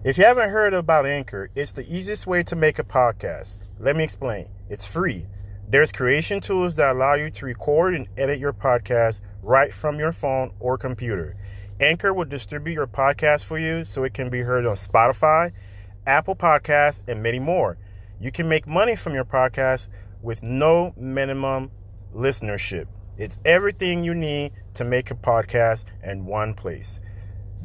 If you haven't heard about Anchor, it's the easiest way to make a podcast. Let me explain. It's free. There's creation tools that allow you to record and edit your podcast right from your phone or computer. Anchor will distribute your podcast for you so it can be heard on Spotify, Apple Podcasts, and many more. You can make money from your podcast with no minimum listenership. It's everything you need to make a podcast in one place.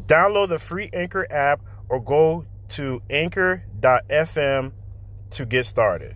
Download the free Anchor app or go to anchor.fm to get started.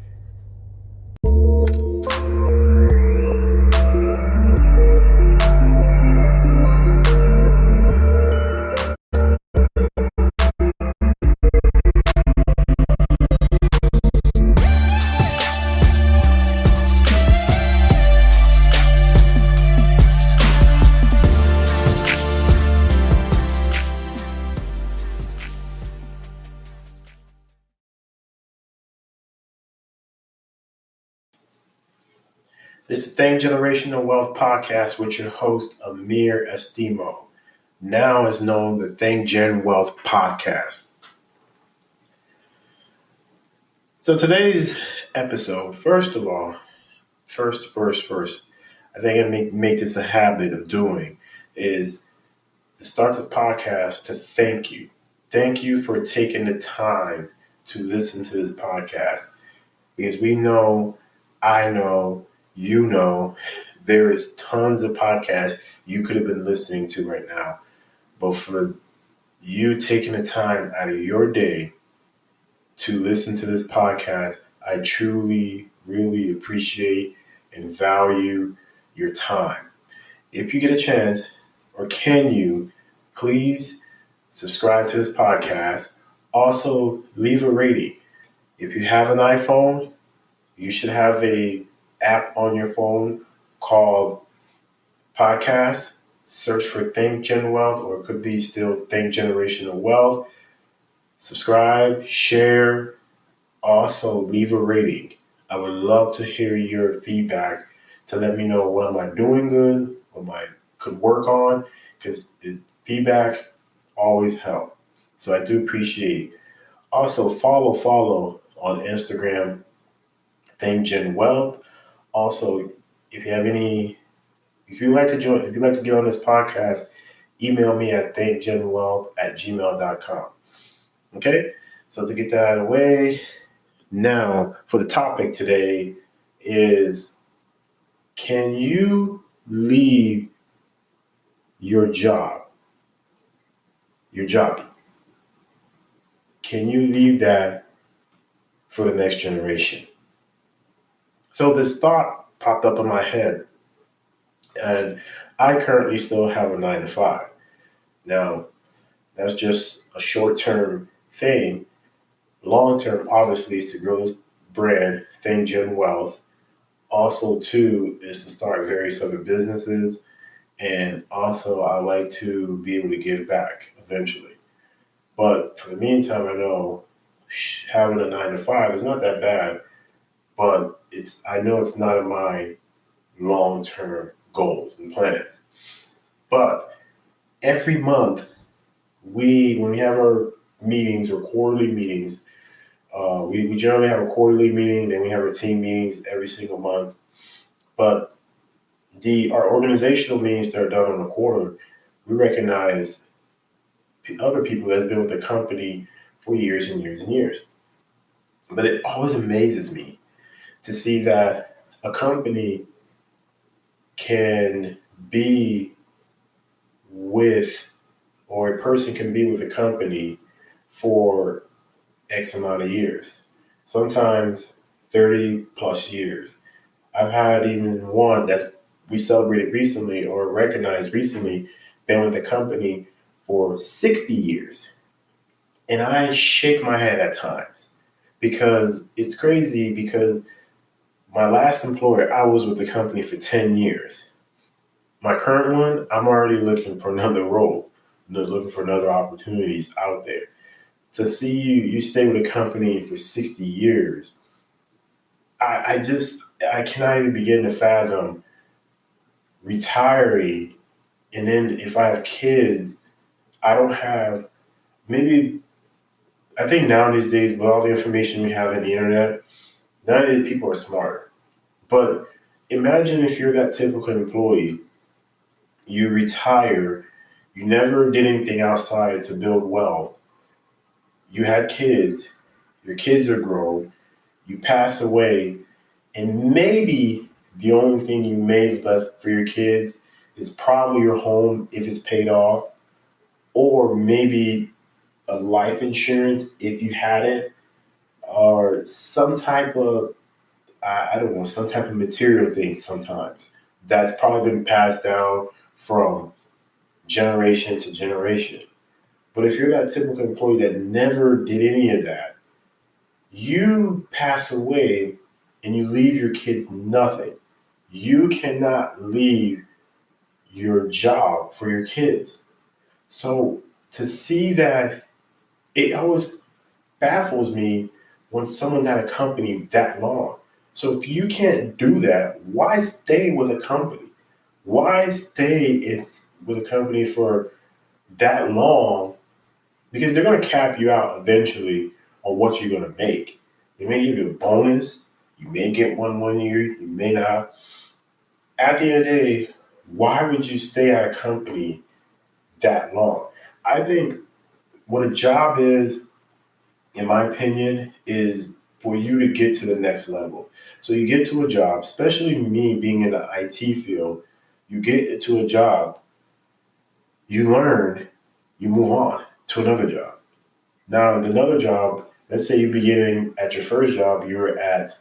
This is the Think Generational Wealth podcast with your host, Amir Estimo. Now is known the Think Gen Wealth podcast. So today's episode, first, I think I make this a habit of doing is to start the podcast to thank you. Thank you for taking the time to listen to this podcast because we know, I know, you know, there is tons of podcasts you could have been listening to right now. But for you taking the time out of your day to listen to this podcast, I truly, really appreciate and value your time. If you get a chance, or can you, please subscribe to this podcast. Also, leave a rating. If you have an iPhone, you should have a app on your phone called Podcast. Search for Think Gen Wealth, or it could be still Think Generational Wealth. Subscribe, share, also leave a rating. I would love to hear your feedback to let me know what am I doing good, what I could work on, because feedback always helps. So I do appreciate it. Also follow on Instagram, Think Gen Wealth. Also, if you'd like to get on this podcast, email me at thinkgenwealth@gmail.com. Okay? So to get that out of the way, now for the topic today is, can you leave your job? Your job. Can you leave that for the next generation? So this thought popped up in my head, and I currently still have a 9-to-5. Now, that's just a short-term thing. Long-term, obviously, is to grow this brand, Think Gen Wealth. Also, too, is to start various other businesses. And also, I like to be able to give back eventually. But for the meantime, I know having a 9-to-5 is not that bad, but I know it's not in my long-term goals and plans. But every month, when we have our meetings or quarterly meetings, we generally have a quarterly meeting, then we have our team meetings every single month. But our organizational meetings that are done on a quarter, we recognize other people that's been with the company for years and years and years. But it always amazes me to see that a company can be with, or a person can be with a company for X amount of years, sometimes 30 plus years. I've had even one that we celebrated recently or recognized recently, been with the company for 60 years. And I shake my head at times because it's crazy, because my last employer, I was with the company for 10 years. My current one, I'm already looking for another role, looking for another opportunities out there. To see you stay with a company for 60 years, I cannot even begin to fathom retiring. And then if I have kids, I don't have, maybe I think now these days, with all the information we have in the internet, nowadays people are smarter. But imagine if you're that typical employee, you retire, you never did anything outside to build wealth, you had kids, your kids are grown, you pass away, and maybe the only thing you may have left for your kids is probably your home if it's paid off, or maybe a life insurance if you had it, or some type of, I don't know, some type of material thing sometimes that's probably been passed down from generation to generation. But if you're that typical employee that never did any of that, you pass away and you leave your kids nothing. You cannot leave your job for your kids. So to see that, it always baffles me when someone's at a company that long. So if you can't do that, why stay with a company? Why stay with a company for that long? Because they're going to cap you out eventually on what you're going to make. They may give you a bonus. You may get one year. You may not. At the end of the day, why would you stay at a company that long? I think what a job is, in my opinion, is for you to get to the next level. So you get to a job, especially me being in the IT field, you get to a job, you learn, you move on to another job. Now, another job, let's say you're beginning at your first job, you're at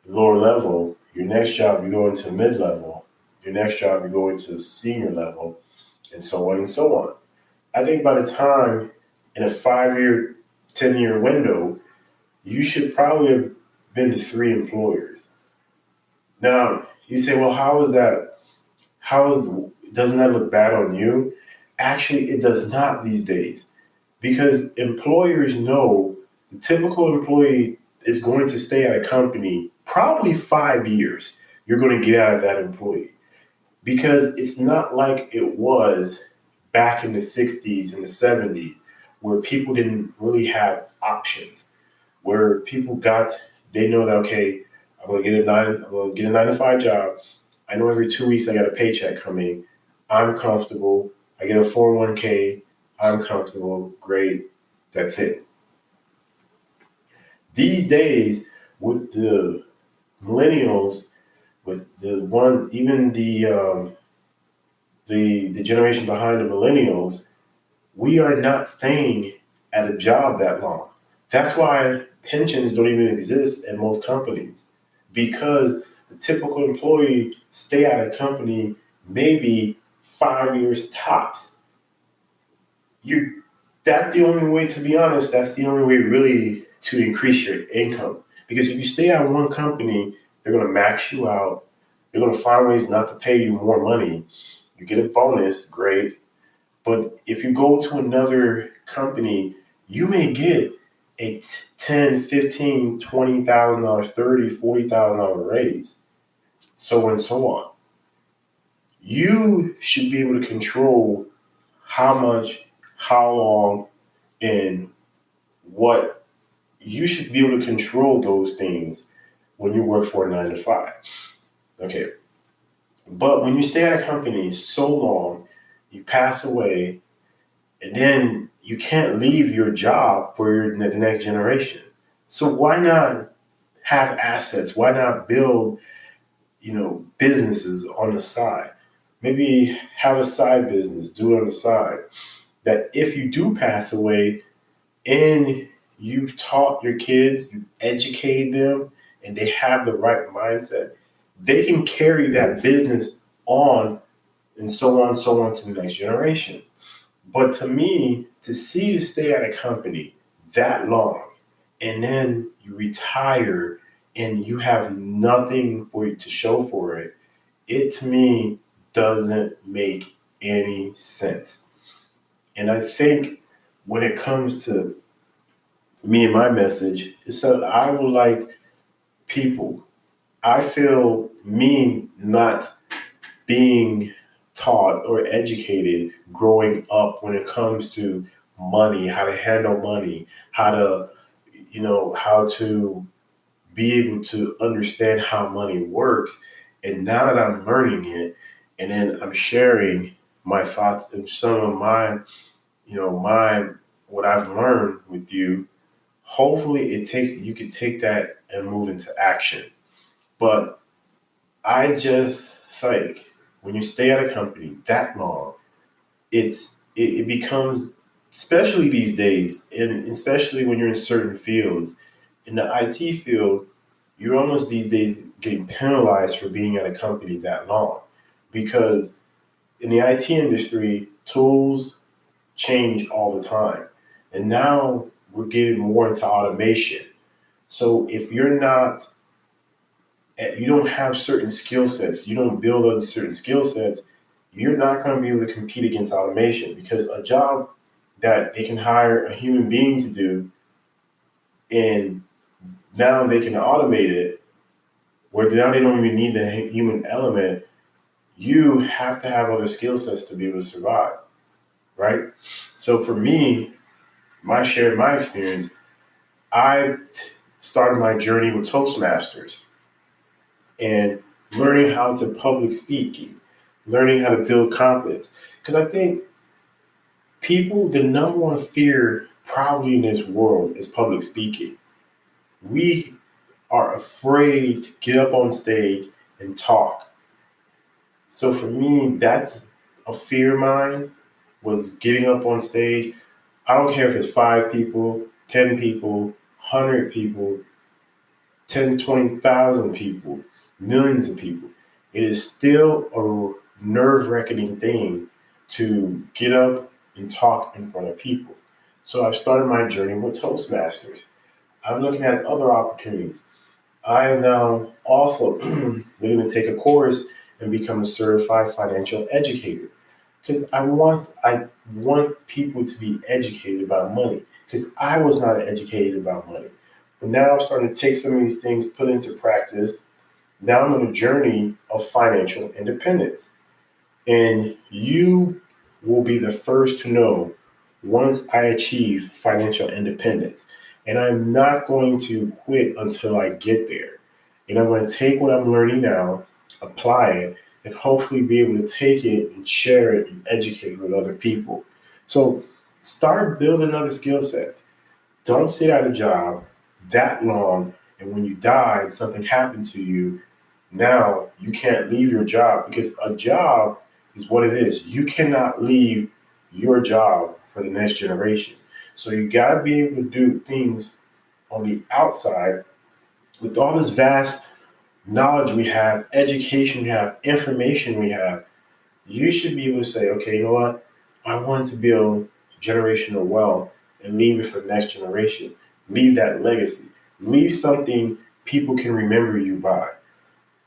lower level. Your next job, you go into mid level. Your next job, you go into senior level, and so on and so on. I think by the time in a 5 year, 10-year window, you should probably have been to three employers. Now, you say, well, how is that? Doesn't that look bad on you? Actually, it does not these days because employers know the typical employee is going to stay at a company probably 5 years. You're going to get out of that employee because it's not like it was back in the 60s and the 70s where people didn't really have options, where people got, they know that, okay, I'm going to get a 9 to 5 job. I know every 2 weeks I got a paycheck coming. I'm comfortable. I get a 401k. I'm comfortable. Great. That's it. These days, with the millennials, with the one, even the generation behind the millennials, we are not staying at a job that long. That's why pensions don't even exist in most companies because the typical employee stay at a company maybe 5 years tops. You That's the only way, to be honest, that's the only way really to increase your income. Because if you stay at one company, they're gonna max you out. They're gonna find ways not to pay you more money. You get a bonus, great. But if you go to another company, you may get a 10, 15, $20,000, 30, $40,000 raise, so and so on. You should be able to control how much, how long, and what. You should be able to control those things when you work for a 9 to 5. Okay. But when you stay at a company so long, you pass away, and then you can't leave your job for the next generation. So why not have assets? Why not build, businesses on the side? Maybe have a side business, do it on the side. That if you do pass away and you've taught your kids, you've educated them, and they have the right mindset, they can carry that business on and so on to the next generation. But to me, to stay at a company that long and then you retire and you have nothing for you to show for it, it to me doesn't make any sense. And I think when it comes to me and my message, is that I would like people, I feel me not being taught or educated growing up when it comes to money, how to handle money, how to, how to be able to understand how money works. And now that I'm learning it, and then I'm sharing my thoughts and some of my, what I've learned with you, hopefully you can take that and move into action. But I just think when you stay at a company that long, it becomes, especially these days, and especially when you're in certain fields, in the IT field, you're almost these days getting penalized for being at a company that long, because in the IT industry, tools change all the time, and now we're getting more into automation. So if you don't have certain skill sets, you don't build on certain skill sets, you're not going to be able to compete against automation, because a job that they can hire a human being to do, and now they can automate it, where now they don't even need the human element, you have to have other skill sets to be able to survive, right? So for me, my experience, I started my journey with Toastmasters and learning how to public speaking, learning how to build confidence. Because I think the number one fear probably in this world is public speaking. We are afraid to get up on stage and talk. So for me, that's a fear of mine, was getting up on stage. I don't care if it's 5 people, 10 people, 100 people, 10, 20,000 people, millions of people. It is still a nerve-wracking thing to get up and talk in front of people. So I've started my journey with Toastmasters. I'm looking at other opportunities. I am now also going to take a course and become a certified financial educator, because I want people to be educated about money, because I was not educated about money. But now I'm starting to take some of these things, put into practice. Now I'm on a journey of financial independence. And you will be the first to know once I achieve financial independence. And I'm not going to quit until I get there. And I'm going to take what I'm learning now, apply it, and hopefully be able to take it and share it and educate it with other people. So start building other skill sets. Don't sit at a job that long, and when you die and something happened to you, now you can't leave your job, because a job is what it is. You cannot leave your job for the next generation. So you got to be able to do things on the outside with all this vast knowledge we have, education we have, information we have. You should be able to say, okay, you know what? I want to build generational wealth and leave it for the next generation. Leave that legacy. Leave something people can remember you by.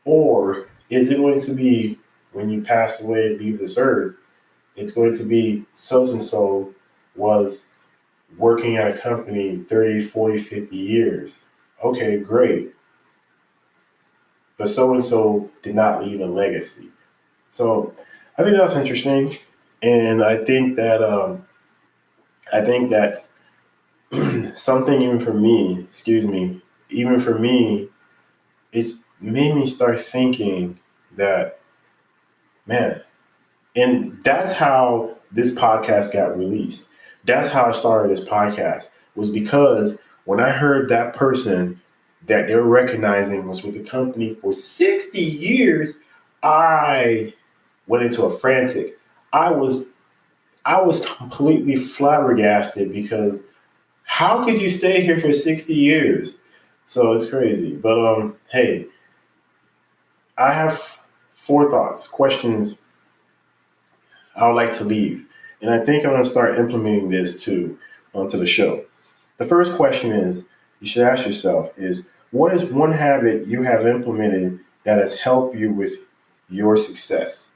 Or is it going to be, when you pass away and leave this earth, it's going to be so and so was working at a company 30, 40, 50 years. Okay, great. But so and so did not leave a legacy. So I think that's interesting. And I think that's something, even for me, even for me, it's made me start thinking that, man, and that's how this podcast got released. That's how I started this podcast, was because when I heard that person that they were recognizing was with the company for 60 years, I went into a frantic. I was I was completely flabbergasted, because how could you stay here for 60 years? So it's crazy. But hey, I have 4 thoughts, questions I would like to leave. And I think I'm going to start implementing this too onto the show. The first question you should ask yourself is, what is one habit you have implemented that has helped you with your success?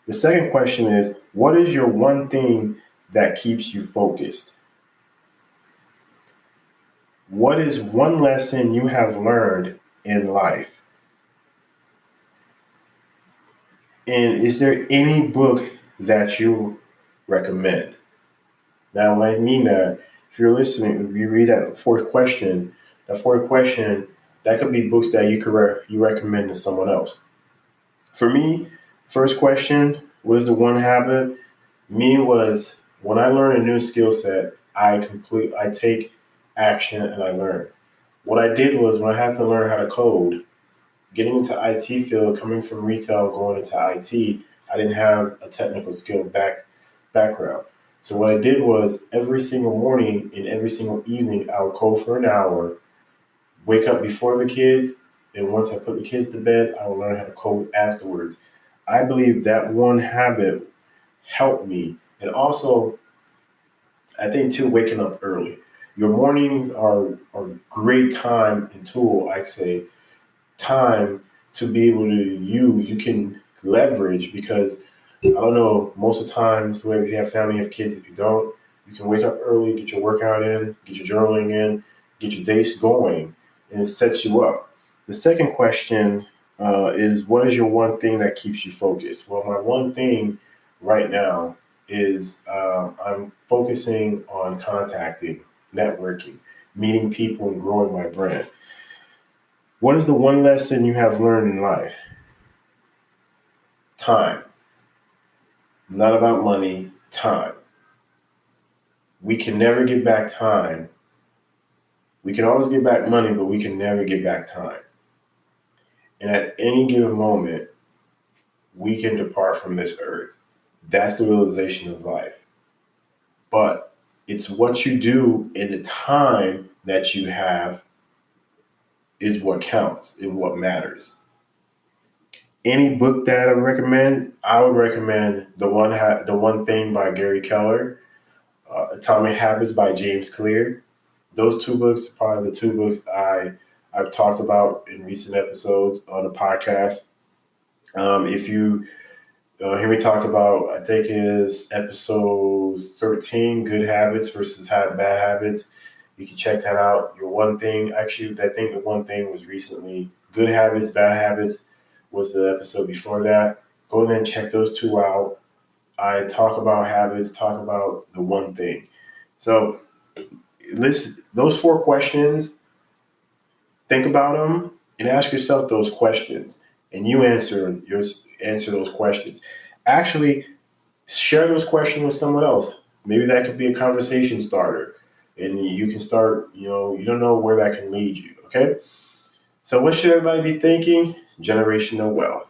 The second question is, what is your one thing that keeps you focused? What is one lesson you have learned in life? And is there any book that you recommend? Now, when I mean that, if you're listening, if you read that fourth question, that could be books that you recommend to someone else. For me, first question was the one habit. Me was when I learn a new skill set, I take action and I learn. What I did was when I had to learn how to code, getting into IT field, coming from retail, going into IT, I didn't have a technical skill background. So what I did was every single morning and every single evening, I would code for an hour, wake up before the kids, and once I put the kids to bed, I would learn how to code afterwards. I believe that one habit helped me. And also, I think too, waking up early. Your mornings are great time and tool, I say, time to be able to use, you can leverage because I don't know, most of the times, whether you have family, you have kids, if you don't, you can wake up early, get your workout in, get your journaling in, get your days going, and it sets you up. The second question is what is your one thing that keeps you focused? Well, my one thing right now is I'm focusing on contacting, networking, meeting people, and growing my brand. What is the one lesson you have learned in life? Time. Not about money, time. We can never get back time. We can always get back money, but we can never get back time. And at any given moment, we can depart from this earth. That's the realization of life. But it's what you do in the time that you have is what counts and what matters. Any book that I would recommend the one thing by Gary Keller, Atomic Habits by James Clear. Those two books are probably the two books I've talked about in recent episodes on the podcast. If you hear me talk about, I think it is episode 13, Good Habits versus Bad Habits. You can check that out. Your one thing, actually, I think the one thing was recently Good Habits, Bad Habits was the episode before that. Go ahead and check those two out. I talk about habits, talk about the one thing. So list those four questions, think about them, and ask yourself those questions. And you answer those questions. Actually, share those questions with someone else. Maybe that could be a conversation starter. And you can start, you don't know where that can lead you. Okay. So what should everybody be thinking? Generational wealth.